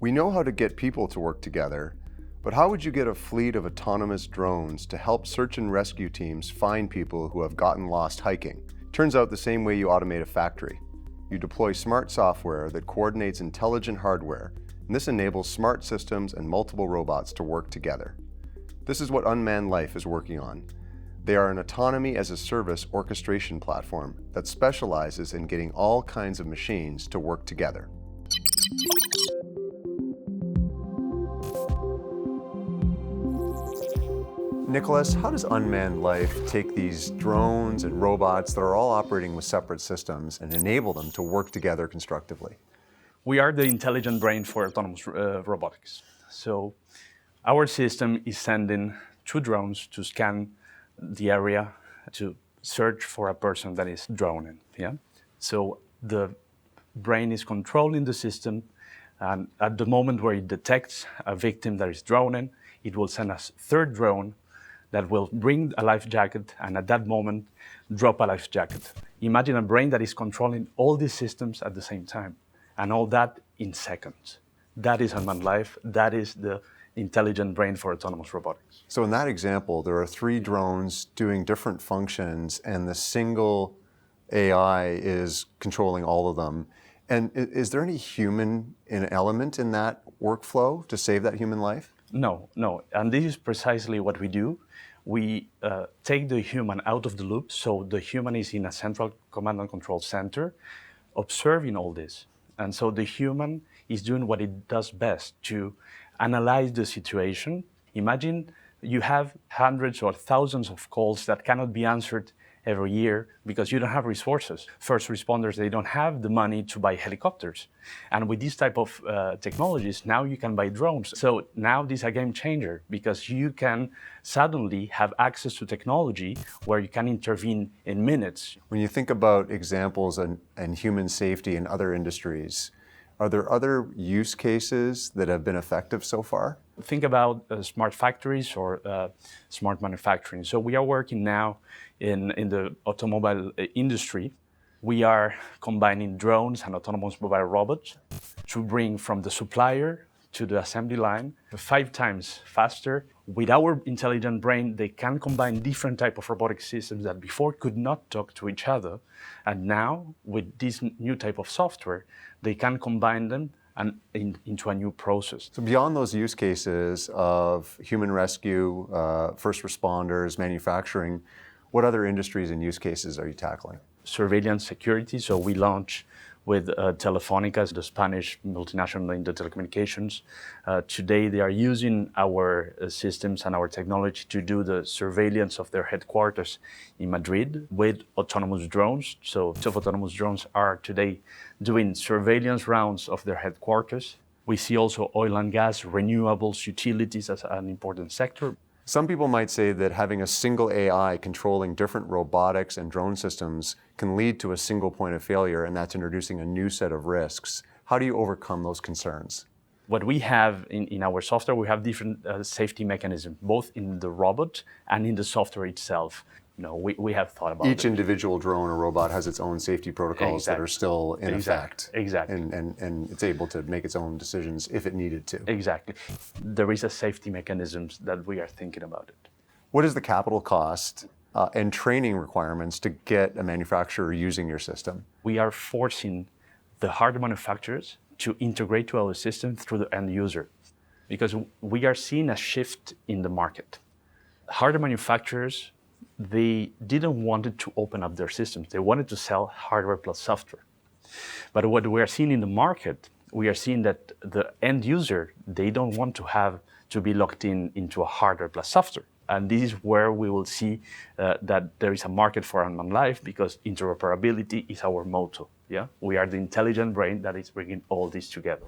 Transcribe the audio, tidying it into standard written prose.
We know how to get people to work together, but how would you get a fleet of autonomous drones to help search and rescue teams find people who have gotten lost hiking? Turns out the same way you automate a factory. You deploy smart software that coordinates intelligent hardware, and this enables smart systems and multiple robots to work together. This is what Unmanned Life is working on. They are an autonomy-as-a-service orchestration platform that specializes in getting all kinds of machines to work together. Nicholas, how does Unmanned Life take these drones and robots that are all operating with separate systems and enable them to work together constructively? We are the intelligent brain for autonomous robotics. So our system is sending 2 drones to scan the area to search for a person that is drowning. Yeah? So the brain is controlling the system, and at the moment where it detects a victim that is drowning, it will send us 3rd drone that will bring a life jacket, and at that moment, drop a life jacket. Imagine a brain that is controlling all these systems at the same time, and all that in seconds. That is Unmanned Life. That is the intelligent brain for autonomous robotics. So in that example, there are 3 drones doing different functions, and the single AI is controlling all of them. And is there any human element in that workflow to save that human life? No. And this is precisely what we do. We take the human out of the loop, so the human is in a central command and control center, observing all this. And so the human is doing what it does best, to analyze the situation. Imagine you have hundreds or thousands of calls that cannot be answered every year because you don't have resources. First responders, they don't have the money to buy helicopters. And with this type of technologies, now you can buy drones. So now this is a game changer because you can suddenly have access to technology where you can intervene in minutes. When you think about examples and human safety in other industries, are there other use cases that have been effective so far? Think about smart factories or smart manufacturing. So we are working now in the automobile industry. We are combining drones and autonomous mobile robots to bring from the supplier to the assembly line 5 times faster. With our intelligent brain, they can combine different types of robotic systems that before could not talk to each other. And now, with this new type of software, they can combine them and into a new process. So beyond those use cases of human rescue, first responders, manufacturing, what other industries and use cases are you tackling? Surveillance security. So we launch with Telefónica, the Spanish multinational in the telecommunications. Today they are using our systems and our technology to do the surveillance of their headquarters in Madrid with autonomous drones. So autonomous drones are today doing surveillance rounds of their headquarters. We see also oil and gas, renewables, utilities as an important sector. Some people might say that having a single AI controlling different robotics and drone systems can lead to a single point of failure, and that's introducing a new set of risks. How do you overcome those concerns? What we have in our software, we have different safety mechanisms, both in the robot and in the software itself. We have thought about Each individual drone or robot has its own safety protocols that are still in effect. Exactly. And it's able to make its own decisions if it needed to. Exactly. There is a safety mechanisms that we are thinking about it. What is the capital cost and training requirements to get a manufacturer using your system? We are forcing the hardware manufacturers to integrate to our system through the end user, because we are seeing a shift in the market. Hardware manufacturers, they didn't want to open up their systems. They wanted to sell hardware plus software. But what we are seeing in the market, we are seeing that the end user, they don't want to have to be locked into a hardware plus software. And this is where we will see that there is a market for Unmanned Life, because interoperability is our motto. Yeah? We are the intelligent brain that is bringing all this together.